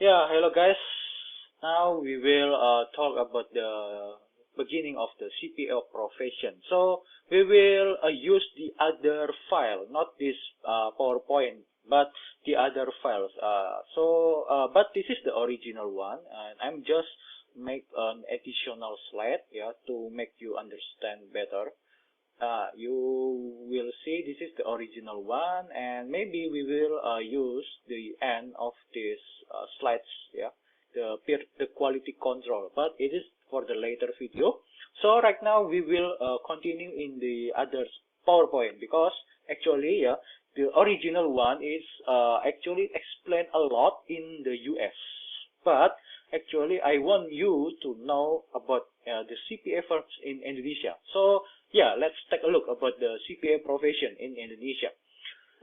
Yeah, hello guys. Now we will talk about the beginning of the CPA profession. So we will use the other file, not this PowerPoint, but the other files. But this is the original one, and I'm just make an additional slide, yeah, to make you understand better. You will see this is the original one, and maybe we will use the end of this slides, yeah, the quality control, but it is for the later video. So right now we will continue in the other PowerPoint, because actually, yeah, the original one is actually explained a lot in the US, but actually I want you to know about the CPA firms in Indonesia. So yeah, let's take a look about the CPA profession in Indonesia.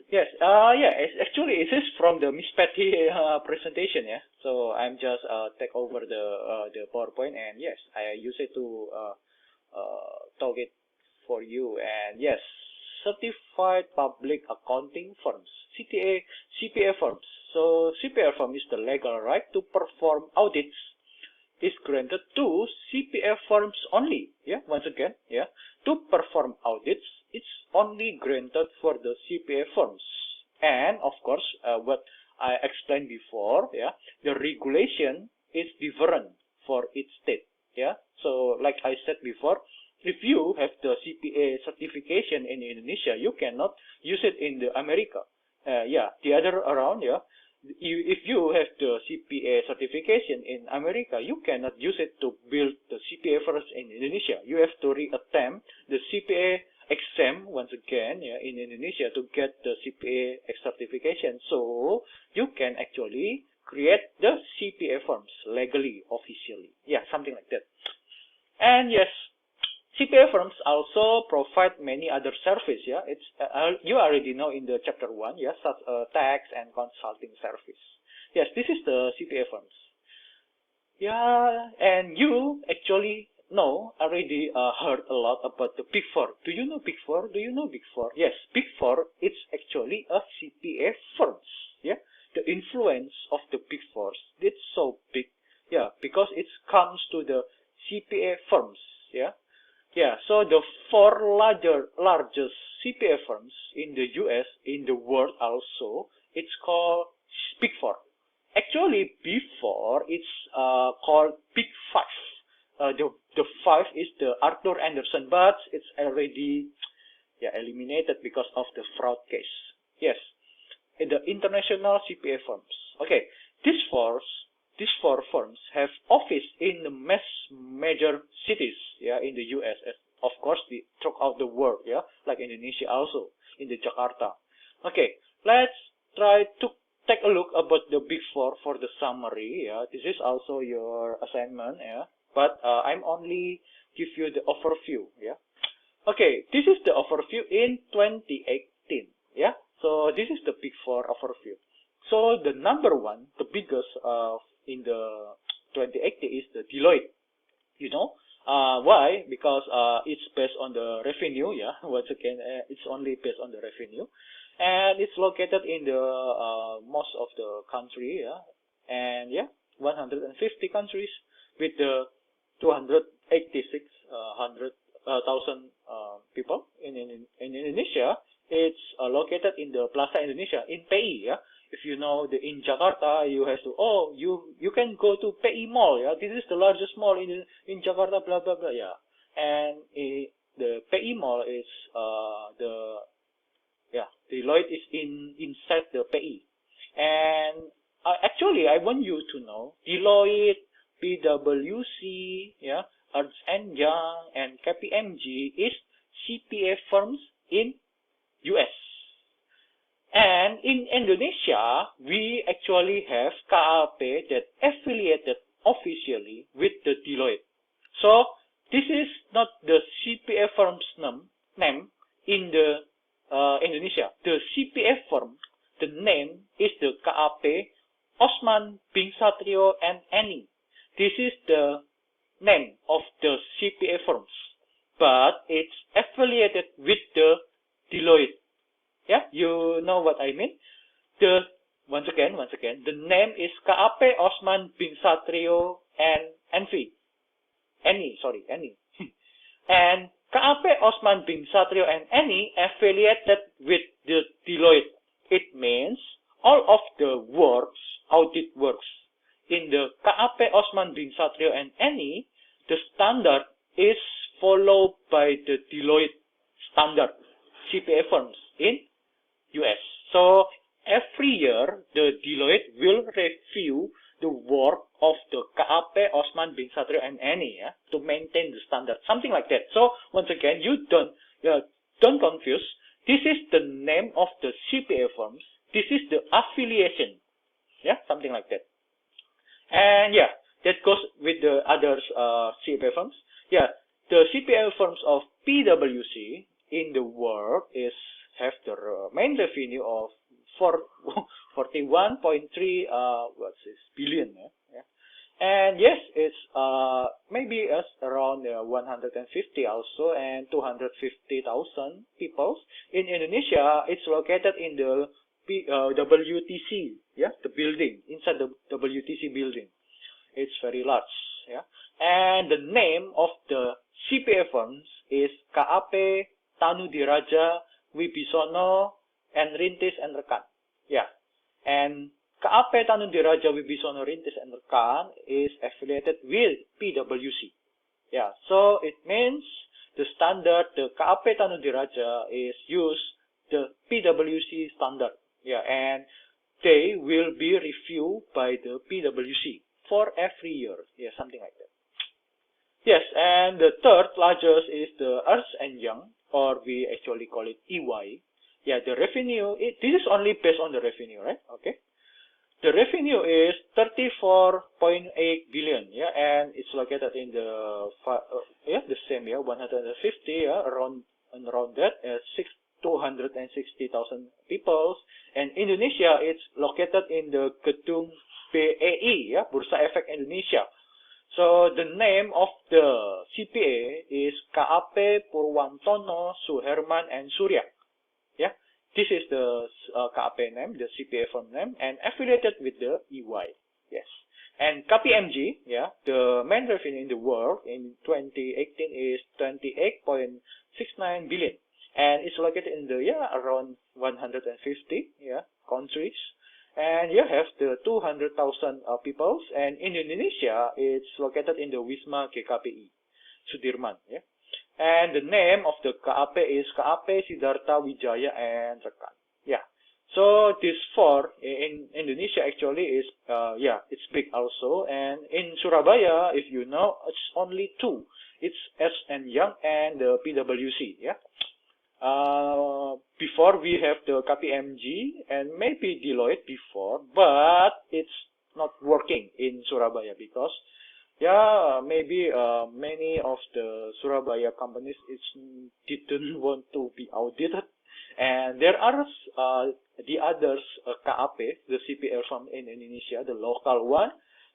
Yes, actually it is from the Miss Patty presentation, yeah. So I'm just take over the PowerPoint, and yes, I use it to talk it for you. And yes, certified public accounting firms, CPA firms. So CPA firm is the legal right to perform audits is granted to CPA firms only. Yeah, once again, yeah, to perform audits, it's only granted for the CPA firms. And of course, what I explained before, yeah, the regulation is different for each state. Yeah, so like I said before, if you have the CPA certification in Indonesia, you cannot use it in the America. Yeah, the other around, yeah. If you have the CPA certification in America, you cannot use it to build the CPA firms in Indonesia. You have to reattempt the CPA exam once again, yeah, in Indonesia to get the CPA certification. So you can actually create the CPA firms legally, officially. Yeah, something like that. And yes, CPA firms also provide many other services. Yeah, it's you already know in the chapter 1, yeah, such tax and consulting service. Yes, this is the CPA firms. Yeah, and you actually know already heard a lot about the Big Four. Do you know Big Four? Do you know Big Four? Yes, Big Four. It's actually a CPA firms. Yeah, the influence of the Big Fours, it's so big. Yeah, because it comes to the CPA firms. Yeah. Yeah, so the four largest CPA firms in the US, in the world also, it's called Big Four. Actually, before it's called Big Five. The five is the Arthur Andersen, but it's already eliminated because of the fraud case. Yes, in the international CPA firms. Okay, these four firms have office in the major cities, yeah, in the US, of course, throughout the world, yeah, like Indonesia also, in the Jakarta. Okay, let's try to take a look about the Big Four for the summary. Yeah, this is also your assignment, yeah, but I'm only give you the overview, yeah. Okay, this is the overview in 2018, yeah. So this is the Big Four overview. So the number one, the biggest in the 2018 is the Deloitte. You know why? Because it's based on the revenue. Yeah, once again, it's only based on the revenue, and it's located in the most of the country. Yeah, and yeah, 150 countries with the 286,000 people in Indonesia. It's located in the Plaza Indonesia in PI. Yeah. If you know in Jakarta, you have to you can go to PI Mall. Yeah, this is the largest mall in Jakarta. Blah blah blah. Yeah, and the PI Mall is Deloitte is inside the PI. And actually, I want you to know Deloitte, PwC, yeah, Ernst & Young, and KPMG is CPA firms in US. And in Indonesia, we actually have KAP that affiliated officially with the Deloitte. So this is not the CPA firm's name in the Indonesia. The CPA firm, the name is the KAP Osman Bin Satrio and Annie. This is the name of the CPA firms, but it's affiliated with the Deloitte. Yeah, you know what I mean? The once again, the name is KAP Osman bin Satrio and Envy. Any. And KAP Osman bin Satrio and any affiliated with the Deloitte. It means all of the works, audit works, in the KAP Osman bin Satrio and any, the standard is followed by the Deloitte standard CPA firms in US. So every year, the Deloitte will review the work of the KAP Osman bin Satrio and any to maintain the standard, something like that. So once again, you don't confuse. This is the name of the CPA firms. This is the affiliation, something like that. And that goes with the other CPA firms. The CPA firms of PwC in the world have the main revenue of 41.3 billion. And yes, it's maybe around 150 also, and 250,000 people. In Indonesia, it's located in the WTC, the building, inside the WTC building. It's very large, And the name of the CPA firms is KAP Tanudiraja Wibisono and Rintis and Rekan. And KAP Tanudiraja Wibisono Rintis and Rekan is affiliated with PwC. So it means the standard, the KAP Tanudiraja is used the PwC standard. And they will be reviewed by the PwC for every year. Something like that. Yes, and the third largest is the Ernst & Young, or we actually call it EY. The revenue, this is only based on the revenue, right? Okay. The revenue is 34.8 billion, and it's located in the same 150, around that, 260,000 people. And Indonesia, it's located in the Gedung BEI, Bursa Efek Indonesia. So the name of the CPA is KAP Purwantono, Suherman, and Surya. This is the KAP name, the CPA firm name, and affiliated with the EY. Yes. And KPMG, the main revenue in the world in 2018 is 28.69 billion. And it's located in the, around 150, countries. And you have the 200,000 people. And in Indonesia, it's located in the Wisma GKPI, Sudirman. And the name of the KAP is KAP Siddhartha Wijaya and Rekan. So this four in Indonesia actually is, it's big also. And in Surabaya, if you know, it's only two. It's Ernst & Young and the PwC. Before we have the KPMG and maybe Deloitte before, but it's not working in Surabaya because maybe many of the Surabaya companies didn't want to be audited, and there are the others KAP, the CPA firm in Indonesia, the local one.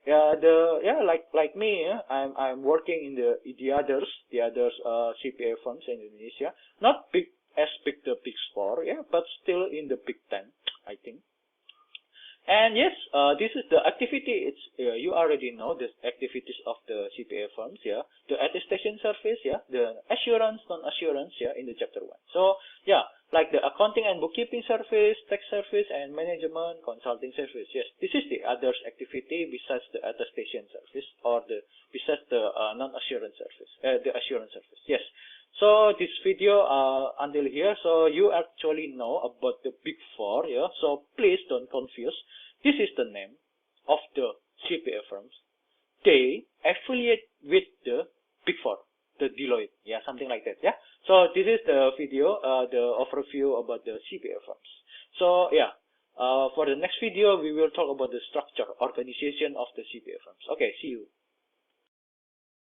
Like me, I'm working in the others CPA firms in Indonesia. Not big as big the Big Four, but still in the Big 10, I think. And yes, this is the activity. It's you already know the activities of the CPA firms, the attestation service, the assurance, non-assurance, in the chapter 1. So like the accounting and bookkeeping service, tax service, and management consulting service. Yes, this is the others activity besides the attestation service or besides the non-assurance service, the assurance service. Yes. So this video until here, so you actually know about the Big Four, so please don't confuse. This is the name of the CPA firms. They affiliate with the Big Four, the Deloitte, something like that, So this is the video, the overview about the CPA firms. So for the next video, we will talk about the structure, organization of the CPA firms. Okay, see you.